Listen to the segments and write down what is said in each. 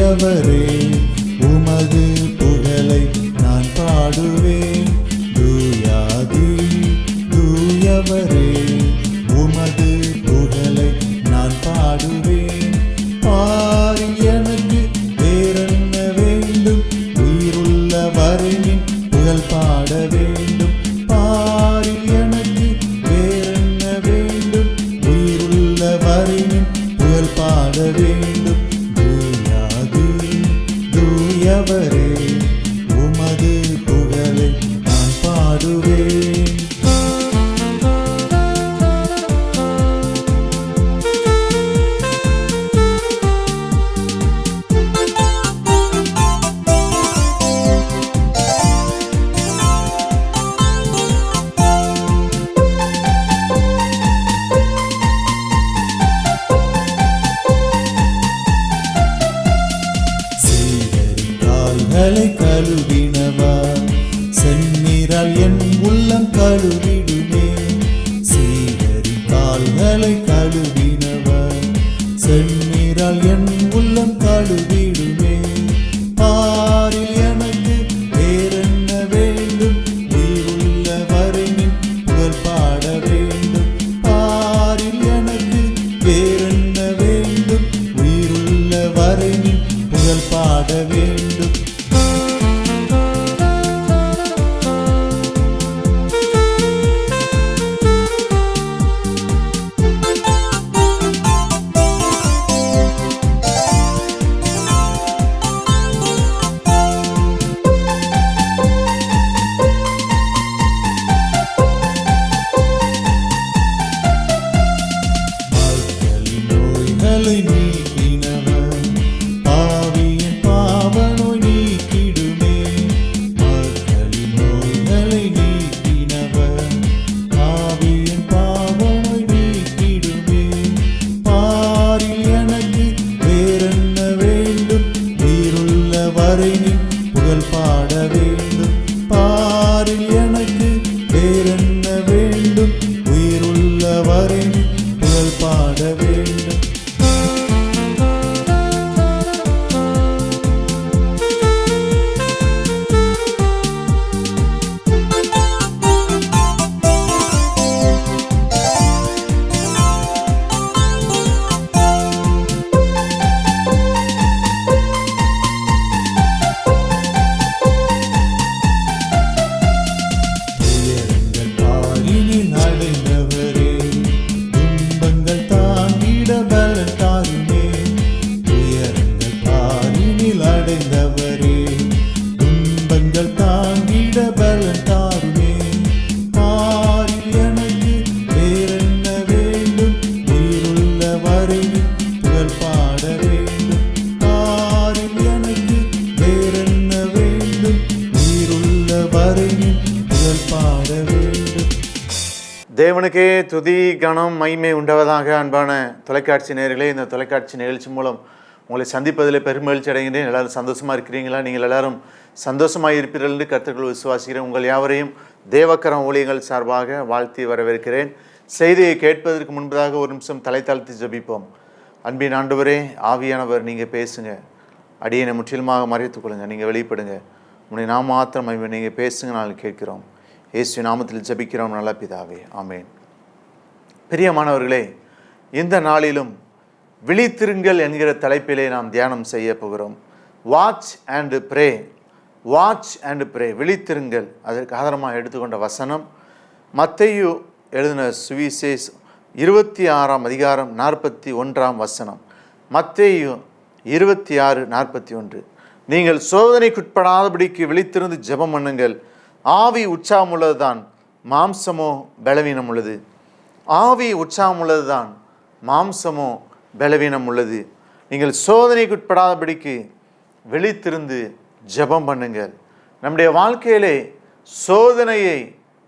தூயவரே உமது புகழை நான் பாடுவேன். தூயாதி தூயவரே உமது புகழை நான் பாடுவேன். பாரி எனக்கு வேறென்ன வேண்டும், உயிருள்ள வரையின் புகழ் பாட வேண்டும். பாரி எனக்கு வேறென்ன வேண்டும், உயிருள்ள வரையின் புகழ் பாட வேண்டும். தூயாதி தூயவரே உமது புகழை நான் பாடுவேன். கழுவினவா செந்நிறால் என் உள்ளம் கழுவிடுமே. சீகரின் கால்களை கழுவினவா செந்நிறால் என் உள்ளம் கழுவிடுமே. பாரில் எனக்கு வேறென்ன வேண்டும், உயிருள்ள வரையின் புகழ் பாட வேண்டும். பாரில் எனக்கு வேறென்ன வேண்டும், உயிருள்ள வரையின் புகழ் பாட வேண்டும். நீக்கினவர் பாவியின் பாவநோய் நீக்கிடுமே. மக்களின் நோய்களை நீக்கினவர் பாவியின் பாவநோய் நீக்கிடுமே. பாரில் எனக்கு வேறென்ன வேண்டும், உயிருள்ள வரையின் புகழ் பாட வேண்டும். பாரில் எனக்கு வேறென்ன வேண்டும், உயிருள்ள வரையின் புகழ் பாட வேண்டும். தேவனுக்கே துதி கனம் மகிமை உண்டவதாக. அன்பான தொலைக்காட்சி நேயர்களே, இந்த தொலைக்காட்சி நிகழ்ச்சி மூலம் உங்களை சந்திப்பதில் பெருமகிழ்ச்சி அடைகின்றேன். எல்லாரும் சந்தோஷமாக இருக்கிறீங்களா? நீங்கள் எல்லாரும் சந்தோஷமாக இருப்பீர்கள் என்று கர்த்தருக்குள் விசுவாசிக்கிறேன். உங்கள் யாவரையும் தேவக்கரம் ஊழியங்கள் சார்பாக வாழ்த்தி வரவேற்கிறேன். செய்தியை கேட்பதற்கு முன்பதாக ஒரு நிமிஷம் தலை தாழ்த்தி ஜெபிப்போம். அன்பின் ஆண்டவரே, ஆவியானவர் நீங்கள் பேசுங்க, அடியனை முற்றிலுமாக மறைத்துக் கொள்ளுங்க, நீங்கள் வெளிப்படுங்க. உன்னை நாம் மாத்திரம் நீங்கள் பேசுங்க, நாங்கள் கேட்கிறோம். இயேசு நாமத்தில் ஜெபிக்கிறோம் நல்ல பிதாவே, ஆமேன். பிரியமானவர்களே, இந்த நாளிலும் விழித்திருங்கள் என்கிற தலைப்பிலே நாம் தியானம் செய்ய போகிறோம். Watch and pray, watch and pray, விழித்திருங்கள். அதற்கு ஆதாரமாக எடுத்துக்கொண்ட வசனம் மத்தேயு எழுதின சுவிசேஷம் 26ஆம் அதிகாரம் 41ஆம் வசனம். மத்தேயு 26:41. நீங்கள் சோதனைக்குட்படாதபடிக்கு விழித்திருந்து ஜெபம் பண்ணுங்கள். ஆவி உற்சாகம் உள்ளது தான், மாம்சமோ பலவீனம் உள்ளது. ஆவி உற்சாகம் உள்ளது தான், மாம்சமோ பலவீனம் உள்ளது. நீங்கள் சோதனைக்குட்படாதபடிக்கு விழித்திருந்து ஜெபம் பண்ணுங்கள். நம்முடைய வாழ்க்கையிலே சோதனையை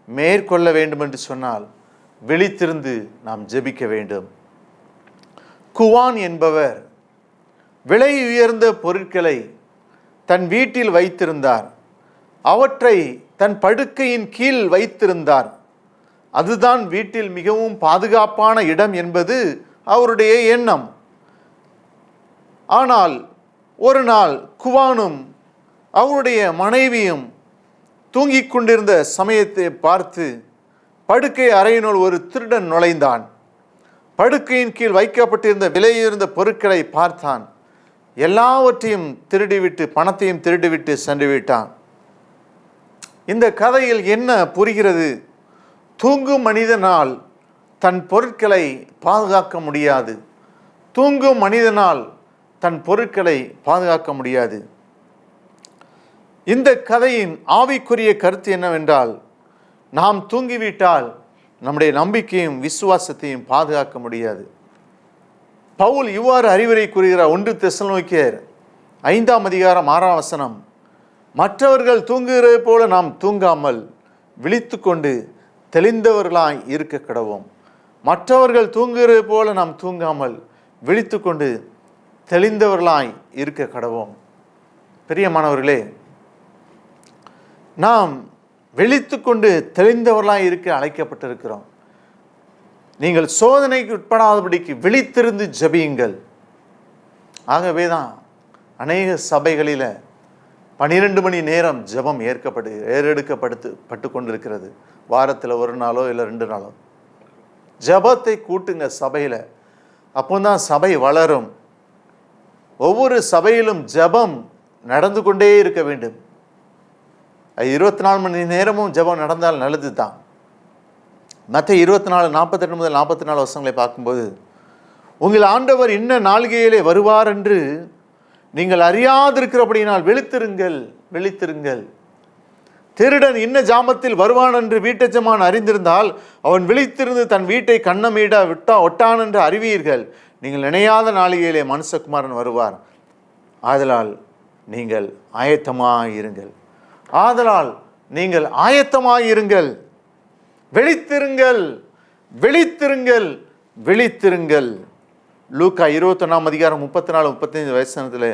மேற்கொள்ள வேண்டும் என்று சொன்னால் விழித்திருந்து நாம் ஜெபிக்க வேண்டும். குவான் என்பவர் விலை உயர்ந்த பொருட்களை தன் வீட்டில் வைத்திருந்தார். அவற்றை தன் படுக்கையின் கீழ் வைத்திருந்தார். அதுதான் வீட்டில் மிகவும் பாதுகாப்பான இடம் என்பது அவருடைய எண்ணம். ஆனால் ஒரு நாள் குவானும் அவருடைய மனைவியும் தூங்கிக் கொண்டிருந்த சமயத்தை பார்த்து படுக்கை அறையினுள் ஒரு திருடன் நுழைந்தான். படுக்கையின் கீழ் வைக்கப்பட்டிருந்த விலையுயர்ந்த பொருட்களை பார்த்தான். எல்லாவற்றையும் திருடிவிட்டு, பணத்தையும் திருடிவிட்டு சென்று விட்டான். இந்த கதையில் என்ன புரிகிறது? தூங்கும் மனிதனால் தன் பொருட்களை பாதுகாக்க முடியாது. தூங்கும் மனிதனால் தன் பொருட்களை பாதுகாக்க முடியாது. இந்த கதையின் ஆவிக்குரிய கருத்து என்னவென்றால், நாம் தூங்கிவிட்டால் நம்முடைய நம்பிக்கையும் விசுவாசத்தையும் பாதுகாக்க முடியாது. பவுல் இவ்வாறு அறிவுரை கூறுகிறார். 1 தெசலோனிக்கேயர் 5ஆம் அதிகாரம் 6ஆம் வசனம், மற்றவர்கள் தூங்குகிறது போல நாம் தூங்காமல் விழித்து கொண்டு தெளிந்தவர்களாய் இருக்க கடவோம். மற்றவர்கள் தூங்குகிறது போல நாம் தூங்காமல் விழித்து கொண்டு தெளிந்தவர்களாய் இருக்க கடவோம். பிரியமானவர்களே, நாம் விழித்து கொண்டு தெளிந்தவர்களாய் இருக்க அழைக்கப்பட்டிருக்கிறோம். நீங்கள் சோதனைக்கு உட்படாதபடிக்கு விழித்திருந்து ஜெபியுங்கள். ஆகவே தான் அநேக சபைகளில் 12 மணி நேரம் ஜெபம் ஏறெடுக்கப்பட்டு கொண்டிருக்கிறது. வாரத்தில் ஒரு நாளோ இல்லை 2 நாளோ ஜெபத்தை கூட்டுங்க சபையில். அப்போ தான் சபை வளரும். ஒவ்வொரு சபையிலும் ஜெபம் நடந்து கொண்டே இருக்க வேண்டும். 24 மணி நேரமும் ஜெபம் நடந்தால் நல்லது தான். மத்தேயு 24:42 முதல் 44 வசனங்களை பார்க்கும்போது, உங்கள் ஆண்டவர் இன்ன நாளிகையிலே வருவார் என்று நீங்கள் அறியாதிருக்கிறபடியினால் விழித்திருங்கள், விழித்திருங்கள். திருடன் இன்ன ஜாமத்தில் வருவான் என்று வீட்டெஜமான் அறிந்திருந்தால் அவன் விழித்திருந்து தன் வீட்டை கண்ணமீட ஒட்டான் என்று அறிவீர்கள். நீங்கள் நினையாத நாளிகையிலே மனுஷகுமாரன் வருவார். ஆதலால் நீங்கள் ஆயத்தமாயிருங்கள். ஆதலால் நீங்கள் ஆயத்தமாயிருங்கள். விழித்திருங்கள், விழித்திருங்கள், விழித்திருங்கள். லூக்கா 21ஆம் அதிகாரம் 34-35 வசனத்தில்,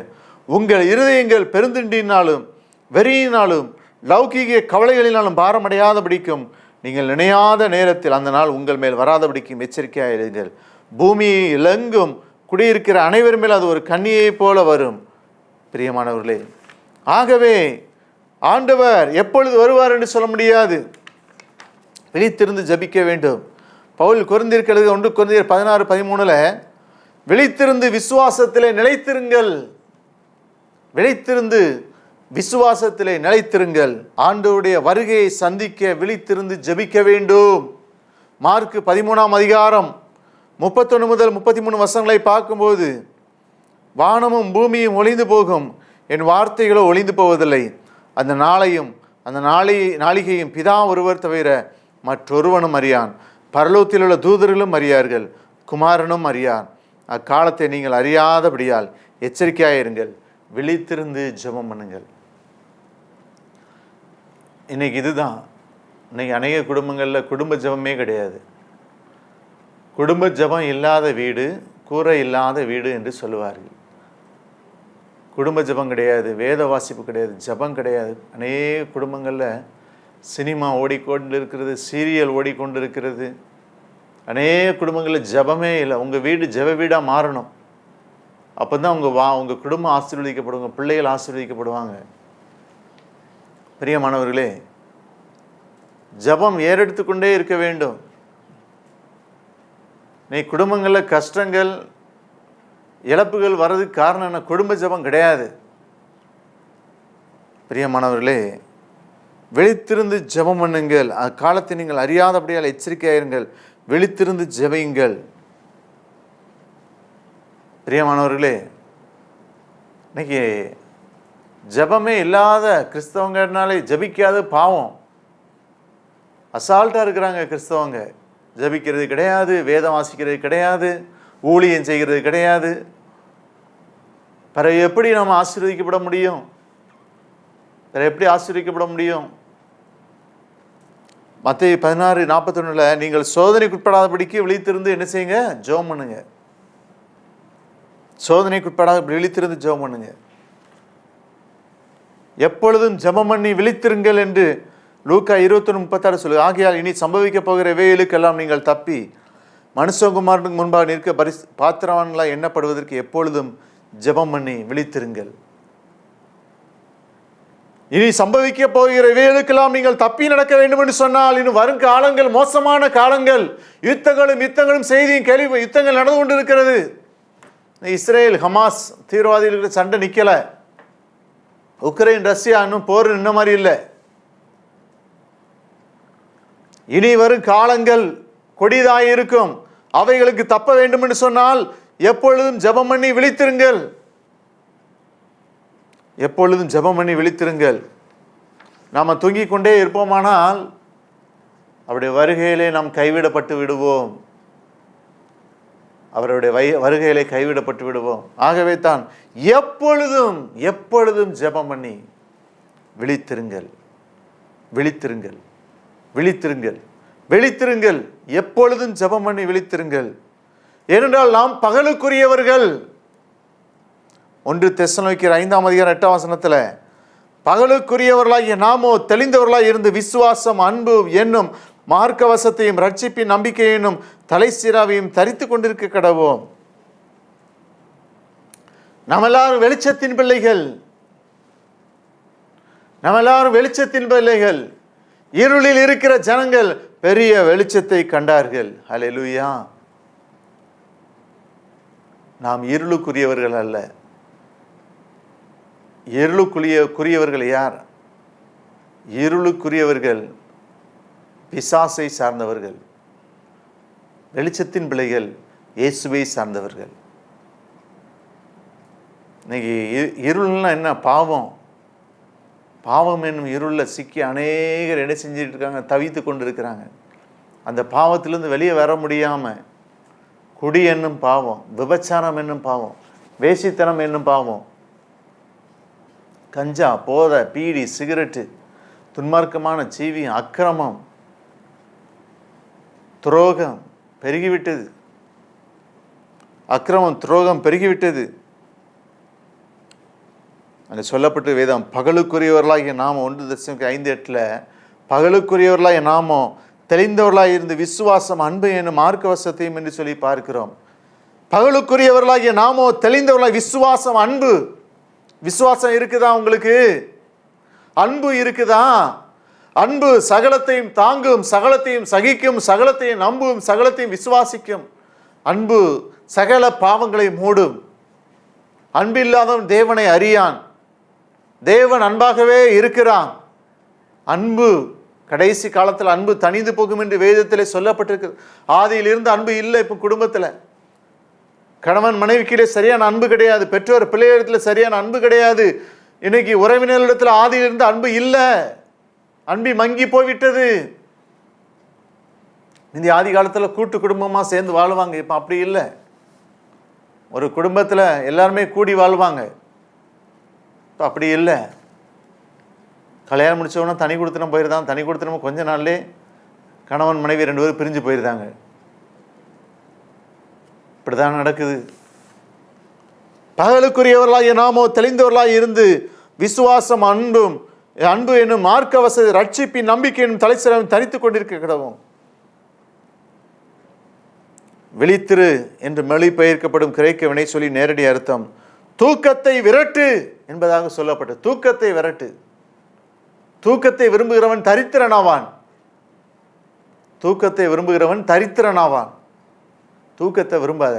உங்கள் இருதயங்கள் பெருந்திண்டினாலும் வெறியினாலும் லௌகீக கவலைகளினாலும் பாரமடையாதபடிக்கும் நீங்கள் நினையாத நேரத்தில் அந்த நாள் உங்கள் மேல் வராதபடிக்கும் எச்சரிக்கையாக இருங்கள். பூமியில் எங்கும் குடியிருக்கிற அனைவர் மேல் அது ஒரு கண்ணியை போல வரும். பிரியமானவர்களே, ஆகவே ஆண்டவர் எப்பொழுது வருவார் என்று சொல்ல முடியாது. விழித்திருந்து ஜபிக்க வேண்டும். பவுல் கொரிந்தியருக்கு 1 கொரிந்தியர் 16:13 விழித்திருந்து விசுவாசத்திலே நிலைத்திருங்கள். விழித்திருந்து விசுவாசத்திலே நிலைத்திருங்கள். ஆண்டவருடைய வருகையை சந்திக்க விழித்திருந்து ஜபிக்க வேண்டும். மார்க் 13ஆம் அதிகாரம் 31 முதல் 33 வசனங்களை பார்க்கும்போது, வானமும் பூமியும் ஒளிந்து போகும், என் வார்த்தைகளோ ஒளிந்து போவதில்லை. அந்த நாளையும் அந்த நாளிகையும் பிதா ஒருவர் தவிர மற்றொருவனும் அறியான். பரலோகத்தில் உள்ள தூதர்களும் அறியார்கள், குமாரனும் அறியான். அக்காலத்தை நீங்கள் அறியாதபடியால் எச்சரிக்கையாயிருங்கள், விழித்திருந்து ஜெபம் பண்ணுங்கள். இன்னைக்கு இதுதான். இன்னைக்கு அநேக குடும்பங்களில் குடும்ப ஜெபமே கிடையாது. குடும்ப ஜெபம் இல்லாத வீடு கூரை இல்லாத வீடு என்று சொல்லுவார்கள். குடும்ப ஜெபம் கிடையாது, வேத வாசிப்பு கிடையாது, ஜெபம் கிடையாது. அநேக குடும்பங்களில் சினிமா ஓடிக்கொண்டு இருக்கிறது, சீரியல் ஓடிக்கொண்டு இருக்கிறது. அநேக குடும்பங்களில் ஜெபமே இல்லை. உங்கள் வீடு ஜெப வீடாக மாறணும். அப்போ தான் உங்கள் குடும்பம் ஆசீர்வதிக்கப்படும், உங்கள் பிள்ளைகள் ஆசீர்வதிக்கப்படுவாங்க. பிரியமானவர்களே, ஜெபம் ஏறெடுத்து கொண்டே இருக்க வேண்டும். நீ குடும்பங்களில் கஷ்டங்கள் இழப்புகள் வர்றதுக்கு காரணம் என்ன? குடும்ப ஜெபம் கிடையாது. பிரியமானவர்களே, விழித்திருந்து ஜெபம் பண்ணுங்கள். அக்காலத்தை நீங்கள் அறியாதபடியால் எச்சரிக்கையாயிருங்கள், விழித்திருந்து ஜெபியுங்கள். பிரியமானவர்களே, இன்னைக்கு ஜெபமே இல்லாத கிறிஸ்தவங்கனாலே ஜெபிக்காத பாவம். அசால்ட்டாக இருக்கிறாங்க கிறிஸ்தவங்க. ஜெபிக்கிறது கிடையாது, வேதம் வாசிக்கிறது கிடையாது, ஊழியம் செய்கிறது கிடையாது. பிறகு எப்படி நம்ம ஆசீர்வதிக்கப்பட முடியும்? பிறகு எப்படி ஆசீர்வதிக்கப்பட முடியும்? மத்தேயு 16:41 நீங்கள் சோதனைக்குட்படாதபடிக்கு விழித்திருந்து என்ன செய்யுங்க? ஜெபம் பண்ணுங்க. சோதனைக்குட்படாத விழித்திருந்து ஜெபம் பண்ணுங்க. எப்பொழுதும் ஜெபம் பண்ணி விழித்திருங்கள் என்று லூக்கா 21:36 சொல்லு. ஆகையால் இனி சம்பவிக்க போகிற வேலுக்கெல்லாம் நீங்கள் தப்பி மனுஷகுமாரனுக்கு முன்பாக நிற்க பாத்திரவான்களாக எண்ணப்படுவதற்கு எப்பொழுதும் ஜெபம் பண்ணி விழித்திருங்கள். இனி சம்பவிக்க போகிற இவைகளுக்கெல்லாம் நீங்கள் தப்பி நடக்க வேண்டும் என்று சொன்னால், இன்னும் வரும் காலங்கள் மோசமான காலங்கள். யுத்தங்களும் செய்தியும் கேள்வி, யுத்தங்கள் நடந்து கொண்டு இருக்கிறது. இஸ்ரேல் ஹமாஸ் தீவிரவாதிகளுக்கு சண்டை நிக்கல. உக்ரைன் ரஷ்யா இன்னும் போர் நின்ன மாதிரி இல்லை. இனி வரும் காலங்கள் கொடிதாயிருக்கும். அவைகளுக்கு தப்ப வேண்டும் என்று சொன்னால் எப்பொழுதும் ஜெபம் பண்ணி விழித்திருங்கள். எப்பொழுதும் ஜெபம் பண்ணி விழித்திருங்கள். நாம் தூங்கிக் கொண்டே இருப்போமானால் அவருடைய வருகையிலே நாம் கைவிடப்பட்டு விடுவோம். அவருடைய வருகையிலே கைவிடப்பட்டு விடுவோம். ஆகவே தான் எப்பொழுதும் ஜெபம் பண்ணி விழித்திருங்கள், விழித்திருங்கள், விழித்திருங்கள், விழித்திருங்கள். எப்பொழுதும் ஜெபம் பண்ணி விழித்திருங்கள். ஏனென்றால் நாம் பகலுக்குரியவர்கள். 1 தெசலோனிக்கேயர் 5:8 பகலுக்குரியவர்களாகிய நாமோ தெளிந்தவர்களாய் இருந்து விசுவாசம், அன்பு என்னும் மார்க்கவசத்தையும் ரட்சிப்பின் நம்பிக்கை என்னும் தலைசீராவையும் தரித்து கொண்டிருக்க கடவோம். நம்ம எல்லாரும் வெளிச்சத்தின் பிள்ளைகள். நம்ம எல்லாரும் வெளிச்சத்தின் பிள்ளைகள். இருளில் இருக்கிற ஜனங்கள் பெரிய வெளிச்சத்தை கண்டார்கள். ஹல்லேலூயா. நாம் இருளுக்குரியவர்கள் அல்ல. இருளுக்குரியவர்கள் யார்? இருளுக்குரியவர்கள் பிசாசை சார்ந்தவர்கள். வெளிச்சத்தின் பிள்ளைகள் இயேசுவை சார்ந்தவர்கள். இன்னைக்கு இருள்னா என்ன? பாவம். பாவம் என்னும் இருளில் சிக்கி அநேகர் என்ன செஞ்சுட்டு இருக்காங்க? தவித்து கொண்டு இருக்கிறாங்க. அந்த பாவத்திலிருந்து வெளியே வர முடியாமல் குடி என்னும் பாவம், விபச்சாரம் என்னும் பாவம், வேசித்தனம் என்னும் பாவம், கஞ்சா, போதை, பீடி, சிகரெட்டு, துன்மார்க்கமான ஜீவியம், அக்கிரமம், துரோகம் பெருகிவிட்டது. அக்கிரமம், துரோகம் பெருகிவிட்டது. அங்கே சொல்லப்பட்ட வேதம் பகலுக்குரியவர்களாகிய நாம 1 தெசலோனிக்கேயர் 5:8 பகலுக்குரியவர்களாகிய நாமோ தெளிந்தவர்களாக இருந்து விசுவாசம், அன்பு என்னும் மார்க்கவசத்தையும் என்று சொல்லி பார்க்கிறோம். பகலுக்குரியவர்களாகிய நாமோ தெளிந்தவர்களாக விசுவாசம், அன்பு. விசுவாசம் இருக்குதா உங்களுக்கு? அன்பு இருக்குதா? அன்பு சகலத்தையும் தாங்கும், சகலத்தையும் சகிக்கும், சகலத்தையும் நம்பும், சகலத்தையும் விசுவாசிக்கும். அன்பு சகல பாவங்களை மூடும். அன்பில்லாதவன் தேவனை அறியான். தேவன் அன்பாகவே இருக்கிறான். அன்பு கடைசி காலத்தில் அன்பு தனிந்து போகும் என்று வேதத்திலே சொல்லப்பட்டிருக்கு. ஆதியிலிருந்து அன்பு இல்லை. இப்போ குடும்பத்தில் கணவன் மனைவிக்கிலே சரியான அன்பு கிடையாது. பெற்றோர் பிள்ளைகளிடத்தில் சரியான அன்பு கிடையாது. இன்னைக்கு உறவினர்களிடத்தில் ஆதியிலிருந்து அன்பு இல்லை. அன்பி மங்கி போய்விட்டது. இந்த ஆதி காலத்தில் கூட்டு குடும்பமாக சேர்ந்து வாழ்வாங்க. இப்போ அப்படி இல்லை. ஒரு குடும்பத்தில் எல்லாருமே கூடி வாழ்வாங்க. இப்போ அப்படி இல்லை. கல்யாணம் முடிச்சவொன்னே தனி கொடுத்தனம் போயிருந்தாங்க. தனி கொடுத்தனமும் கொஞ்ச நாள்லே கணவன் மனைவி 2 பேரும் பிரிஞ்சு போயிருந்தாங்க. இப்படிதான் நடக்குது. பகலுக்குரியவர்களாகிய நாமோ தெளிந்தவர்களாய் இருந்து விசுவாசம், அன்பு என்னும் மார்க்கவச ரட்சிப்பின் நம்பிக்கை என்னும் தலைசிறவை தரித்து கொண்டிருக்க கிடவும். விழித்திரு என்று மொழிபெயர்க்கப்படும் கிரேக்க வினை சொல்லி நேரடி அர்த்தம் தூக்கத்தை விரட்டு என்பதாக சொல்லப்பட்டது. தூக்கத்தை விரட்டு. தூக்கத்தை விரும்புகிறவன் தரித்திரனாவான். தூக்கத்தை விரும்புகிறவன் தரித்திரனாவான். தூக்கத்தை விரும்பாத.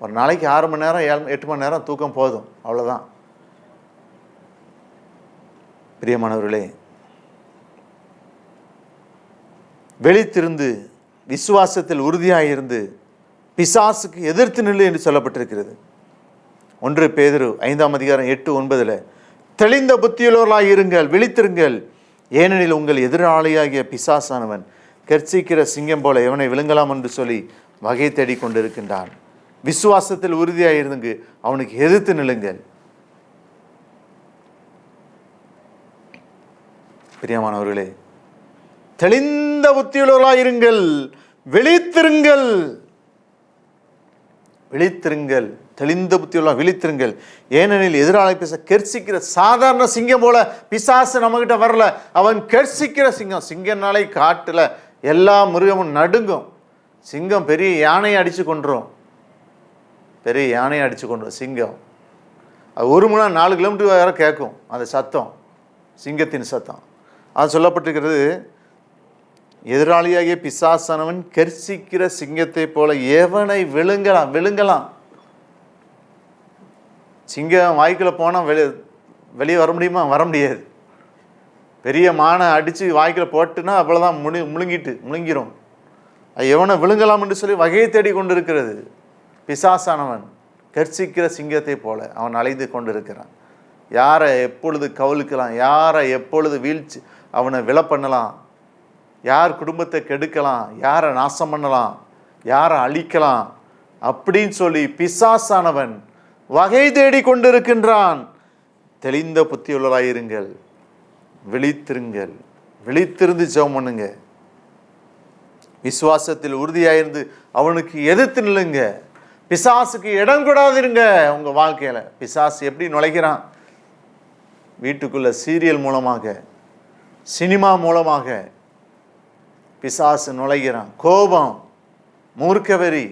ஒரு நாளைக்கு 6 மணி நேரம் 8 மணி நேரம் தூக்கம் போதும். அவ்வளோதான். பிரியமானவர்களே, வெளித்திருந்து விசுவாசத்தில் உறுதியாயிருந்து பிசாசுக்கு எதிர்த்து நில்லு என்று சொல்லப்பட்டிருக்கிறது. 1 பேதுரு 5:8-9 தெளிந்த புத்தியுள்ளவர்களாய் இருங்கள், விழித்திருங்கள். ஏனெனில் உங்கள் எதிராளியாகிய பிசாசானவன் கர்ச்சிக்கிற சிங்கம் போல எவனை விழுங்கலாம் என்று சொல்லி வகை தேடி கொண்டிருக்கின்றான். விசுவாசத்தில் உறுதியாயிருந்து அவனுக்கு எதிர்த்து நில்லுங்கள். பிரியமானவர்களே, தெளிந்த புத்தியுள்ளவர்களாய் இருங்கள், விழித்திருங்கள். விழித்திருங்கள், தெளிந்த புத்தியுள்ள விழித்திருங்கள். ஏனெனில் எதிராளி பேச கெர்சிக்கிற சாதாரண சிங்கம் போல பிசாசு நம்மகிட்ட வரல. அவன் கெர்சிக்கிற சிங்கம். சிங்கனாலே காட்டுல எல்லா மிருகமும் நடுங்கும். சிங்கம் பெரிய யானையை அடிச்சு கொண்டுரும். பெரிய யானையை அடித்து கொண்டு சிங்கம். அது 1 மணி நேரம் 4 கிலோமீட்டர் வரை கேட்கும் அந்த சத்தம், சிங்கத்தின் சத்தம். அது சொல்லப்பட்டிருக்கிறது, எதிராளியாகிய பிசாசானவன் கர்சிக்கிற சிங்கத்தை போல எவனை விழுங்கலாம். சிங்கம் வாய்க்குள்ள போனால் வெளியே வர முடியுமா? வர முடியாது. பெரிய மானை அடித்து வாய்க்குள்ள போட்டுன்னா அவ்வளோதான், முழுங்கிரும். அது எவனை விழுங்கலாம் என்று சொல்லி வகையை தேடி கொண்டு இருக்கிறது. பிசாசானவன் கர்சிக்கிற சிங்கத்தை போல அவன் அலைந்து கொண்டு இருக்கிறான். யாரை எப்பொழுது கவுளுக்கலாம், யாரை எப்பொழுது வீழ்ச்சி அவனை விலை பண்ணலாம், யார் குடும்பத்தை கெடுக்கலாம், யாரை நாசம் பண்ணலாம், யாரை அழிக்கலாம் அப்படின்னு சொல்லி பிசாசானவன் வகை தேடி கொண்டிருக்கின்றான். தெளிந்த புத்தியுள்ளவராயிருங்கள், விழித்திருங்கள், விழித்திருந்து ஜெபம் பண்ணுங்க, விசுவாசத்தில் உறுதியாயிருந்து அவனுக்கு எதிர்த்து நில்லுங்க. பிசாசுக்கு இடம் கூடாதிருங்க உங்க வாழ்க்கையில. பிசாசு எப்படி நுழைக்கிறான்? வீட்டுக்குள்ள சீரியல் மூலமாக, சினிமா மூலமாக பிசாசு நுழைகிறான். கோபம், மூர்க்கவெறி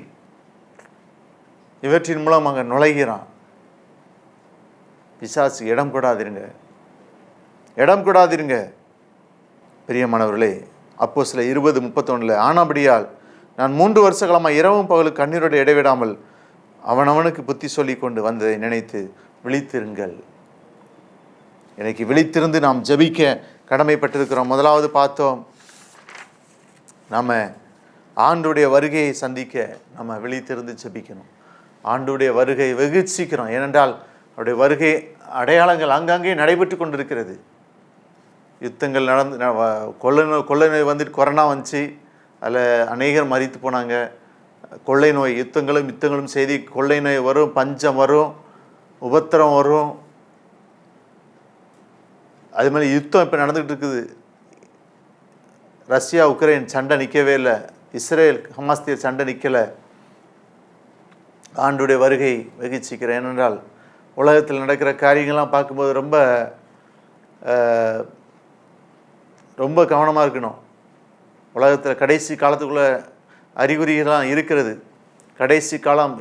இவற்றின் மூலமாக நுழைகிறான். பிசாசு இடம் கூடாதிருங்க, இடம் கூடாதிருங்க. பிரியமானவர்களே, அப்போஸ்தலர் 20:31 ஆனபடியால் நான் 3 வருஷ காலமாக இரவும் பகலும் கண்ணீரோடு இடைவிடாமல் அவனவனுக்கு புத்தி சொல்லி கொண்டு வந்ததை நினைத்து விழித்திருங்கள். இன்னைக்கு விழித்திருந்து நாம் ஜெபிக்க கடமைப்பட்டிருக்கிறோம். முதலாவது பார்த்தோம், நம்ம ஆண்டுடைய வருகையை சந்திக்க நம்ம விழித்திருந்து ஜெபிக்கணும். ஆண்டுடைய வருகை வெகு சீக்கிரம். ஏனென்றால் அவருடைய வருகை அடையாளங்கள் அங்கங்கே நடைபெற்று கொண்டிருக்கிறது. யுத்தங்கள் நடந்து, கொள்ளை நோய் வந்துட்டு, கொரோனா வந்துச்சு, அதில் அநேகர் மரித்து போனாங்க. கொள்ளை நோய், யுத்தங்களும் செய்தி, கொள்ளை நோய் வரும், பஞ்சம் வரும், உபத்திரம் வரும். அது மாதிரி யுத்தம் இப்போ நடந்துகிட்டு இருக்குது. ரஷ்யா உக்ரைன் சண்டை நிற்கவே இல்லை, இஸ்ரேல் ஹமாஸ்தியர் சண்டை நிற்கலை. ஆண்டுடைய வருகை வெகு சீக்கிரம். ஏனென்றால் உலகத்தில் நடக்கிற காரியங்கள்லாம் பார்க்கும்போது ரொம்ப கவனமாக இருக்கணும். உலகத்தில் கடைசி காலத்துக்குள்ள அறிகுறிகள்லாம் இருக்கிறது. கடைசி காலம்,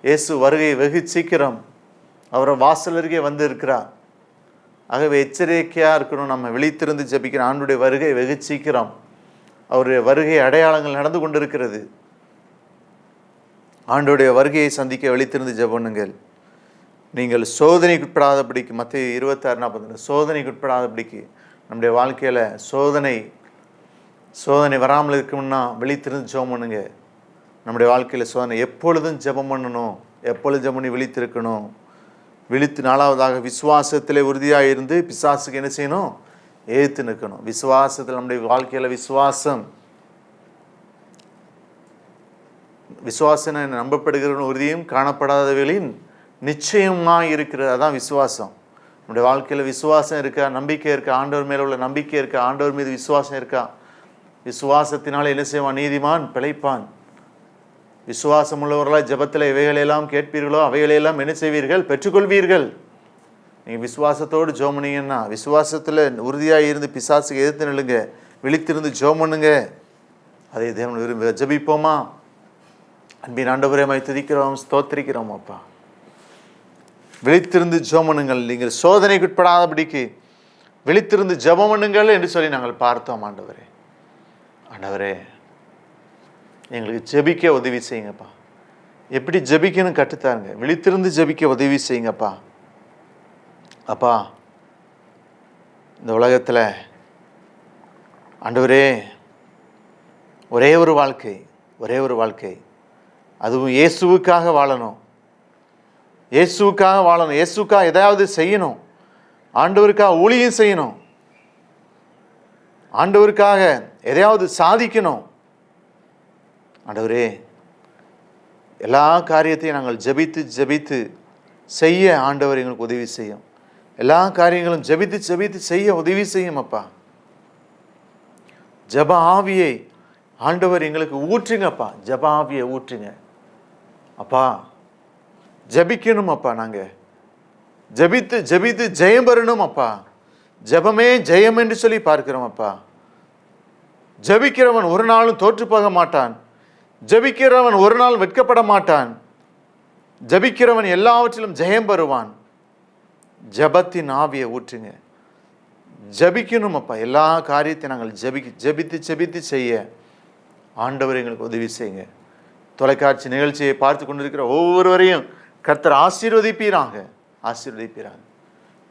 இயேசு வருகை வெகு சீக்கிரம், அவரை வாசல் அருகே வந்து இருக்கிறார். ஆகவே எச்சரிக்கையாக இருக்கணும். நம்ம விழித்திருந்து ஜெபிக்கிற ஆண்டுடைய வருகை வெகு சீக்கிரம். அவருடைய வருகை அடையாளங்கள் நடந்து கொண்டு இருக்கிறது. ஆண்டுடைய வருகையை சந்திக்க விழித்திருந்து ஜெபனுங்கள். நீங்கள் சோதனைக்குட்படாதபடிக்கு, மத்தேயு 26:40 சோதனைக்குட்படாதபடிக்கு நம்முடைய வாழ்க்கையில் சோதனை வராமல் இருக்கும்னா விழித்திருந்து ஜெபம் பண்ணுங்க. நம்முடைய வாழ்க்கையில் சோதனை எப்பொழுதும் ஜெபம் பண்ணணும், எப்பொழுதும் ஜெபம் பண்ணி விழித்திருக்கணும். விழித்து 4வதாக விசுவாசத்தில் உறுதியாக இருந்து பிசாசுக்கு என்ன செய்யணும்? ஏற்று நிற்கணும். விசுவாசத்தில் நம்முடைய வாழ்க்கையில் விசுவாசம் நம்பப்படுகிற உறுதியும் காணப்படாதவர்களின் நிச்சயமாக இருக்கிறது. அதான் விசுவாசம். நம்முடைய வாழ்க்கையில் விசுவாசம் இருக்கா, நம்பிக்கை இருக்கா, ஆண்டவர் மேலே உள்ள நம்பிக்கை இருக்கா, ஆண்டவர் மீது விசுவாசம் இருக்கா? விசுவாசத்தினால் என்ன செய்வான்? நீதிமான் பிழைப்பான். விசுவாசம் உள்ளவர்களாக ஜெபத்தில் இவைகளெல்லாம் கேட்பீர்களோ அவைகளெல்லாம் என்ன செய்வீர்கள்? பெற்றுக்கொள்வீர்கள். நீங்கள் விசுவாசத்தோடு ஜெபம் பண்ணீங்கன்னா, விசுவாசத்தில் உறுதியாக இருந்து பிசாசுக்கு எதிர்த்து நில்லுங்க, விழித்திருந்து ஜெபம் பண்ணுங்க. அதை தேவன் விரும்ப. ஜெபிப்போமா? அன்பின் ஆண்டவரே, உம்மை துதிக்கிறோம், ஸ்தோத்திரிக்கிறோம் அப்பா. விழித்திருந்து ஜெபம் பண்ணுங்கள், நீங்கள் சோதனைக்குட்படாதபடிக்கு விழித்திருந்து ஜெபம் பண்ணுங்கள் என்று சொல்லி நாங்கள் பார்த்தோம். ஆண்டவரே எங்களுக்கு ஜெபிக்க உதவி செய்யுங்கப்பா. எப்படி ஜெபிக்கணும் கற்றுத்தாருங்க. விழித்திருந்து ஜெபிக்க உதவி செய்யுங்கப்பா. அப்பா, இந்த உலகத்தில் ஆண்டவரே ஒரே ஒரு வாழ்க்கை, அதுவும் இயேசுவுக்காக வாழணும். இயேசுக்காக எதையாவது செய்யணும். ஆண்டவருக்காக ஊழியம் செய்யணும். ஆண்டவருக்காக எதையாவது சாதிக்கணும். ஆண்டவரே, எல்லா காரியத்தையும் நாங்கள் ஜெபித்து செய்ய ஆண்டவர் எங்களுக்கு உதவி செய்யும். எல்லா காரியங்களும் ஜெபித்து செய்ய உதவி செய்யும் அப்பா. ஜெப ஆவியை ஆண்டவர் எங்களுக்கு ஊற்றுங்கப்பா. ஜெப ஆவியை ஊற்றுங்க அப்பா. ஜெபிக்கணும் அப்பா. நாங்கள் ஜெபித்து ஜெயம் பெறணும் அப்பா. ஜெபமே ஜெயம் என்று சொல்லி பார்க்கிறோம் அப்பா. ஜெபிக்கிறவன் ஒரு நாளும் தோற்று போக மாட்டான். ஜெபிக்கிறவன் ஒரு நாள் வெட்கப்பட மாட்டான். ஜபிக்கிறவன் எல்லாவற்றிலும் ஜெயம் பெறுவான். ஜபத்தின் ஆவியை ஊற்றுங்க. ஜபிக்கணும் அப்பா. எல்லா காரியத்தையும் நாங்கள் ஜபித்து செய்ய ஆண்டவர் எங்களுக்கு உதவி செய்யுங்க. தொலைக்காட்சி நிகழ்ச்சியை பார்த்து கொண்டிருக்கிற ஒவ்வொருவரையும் கர்த்தர் ஆசீர்வதிப்பீராங்க.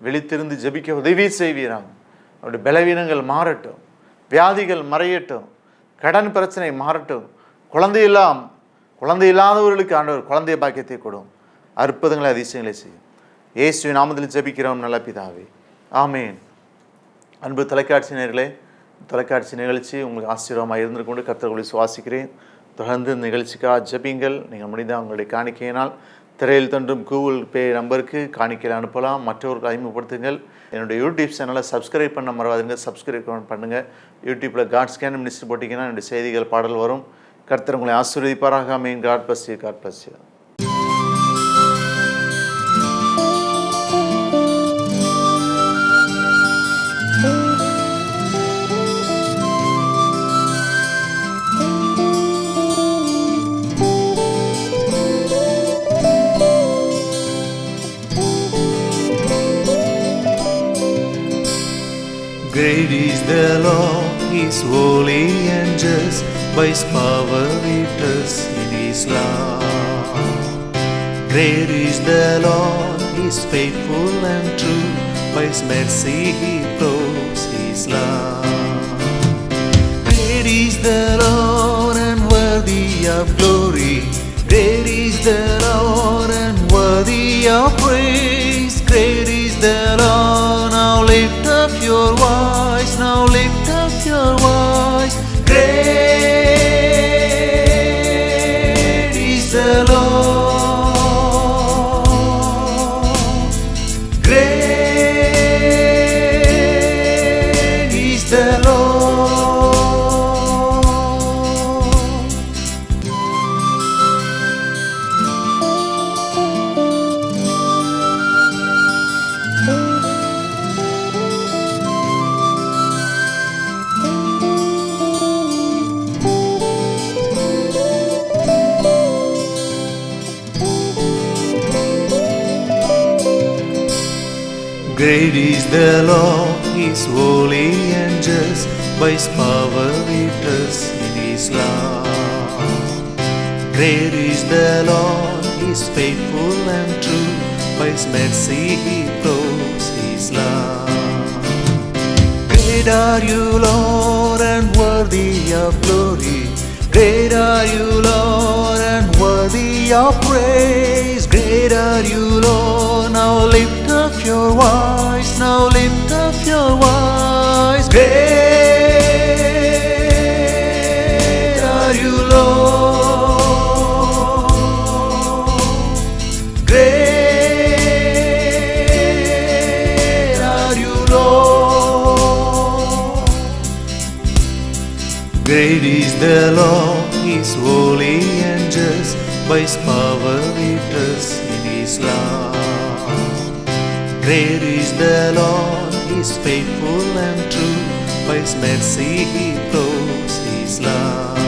விழித்திருந்து ஜபிக்க உதவி செய்வீராங்க. அவருடைய பலவீனங்கள் மாறட்டும், வியாதிகள் மறையட்டும், கடன் பிரச்சனை மாறட்டும், குழந்தை இல்லாதவர்களுக்கு ஆண்டவர் குழந்தை பாக்கியத்தை கொடும். அற்புதங்களை அதிசயங்களை செய்யும். இயேசுவின் நாமத்தில் ஜெபிக்கிறோம் நல்ல பிதாவே, ஆமேன். அன்பு தொலைக்காட்சி நேயர்களே, தொலைக்காட்சி நிகழ்ச்சி உங்களுக்கு ஆசீர்வாதமாக இருந்திருக்கொண்டு கர்த்தர்களை சுவாசிக்கிறேன். தொடர்ந்து இந்த நிகழ்ச்சிக்காக ஜெபிங்கள். நீங்கள் முடிந்தால் உங்களுடைய காணிக்கையினால் திரையில் தோன்றும் கூகுள் பே நம்பருக்கு காணிக்கையில் அனுப்பலாம். மற்றவர்கள் அறிமுகப்படுத்துங்கள். என்னுடைய யூடியூப் சேனலை சப்ஸ்கிரைப் பண்ண மறவாதுங்க. சப்ஸ்கிரைப் பண்ணுங்கள். யூடியூப்பில் காட் ஸ்கேன் மினிஸ்டர் போட்டிங்கன்னா என்னுடைய செய்திகள் பாடல் வரும். கர்த்தர் உங்களை ஆசீர்வதிப்பாராக. ஆமென். God bless you. Great is the Lord, He is holy and just, by His power we trust in His love. Great is the Lord, He is faithful and true, by His mercy He proves His love. Great is the Lord and worthy of glory, great is the Lord and worthy of praise. Great is the Lord, now lift up your voice, now lift up your voice. Great is the Lord, great is the Lord. Great is the Lord, He is holy and just, by His power we trust in His love. Great is the Lord, He is faithful and true, by His mercy He proves His love. Great are you, Lord, and worthy of glory. Great are you, Lord, and worthy of praise. Great are you, Lord, now lift up your voice, now lift up your voice. Great are you, Lord, great are you, Lord. Great is the Lord, He is holy and just, by His power we trust in His love. Great is the Lord, He is faithful and true, by His mercy He proves His love.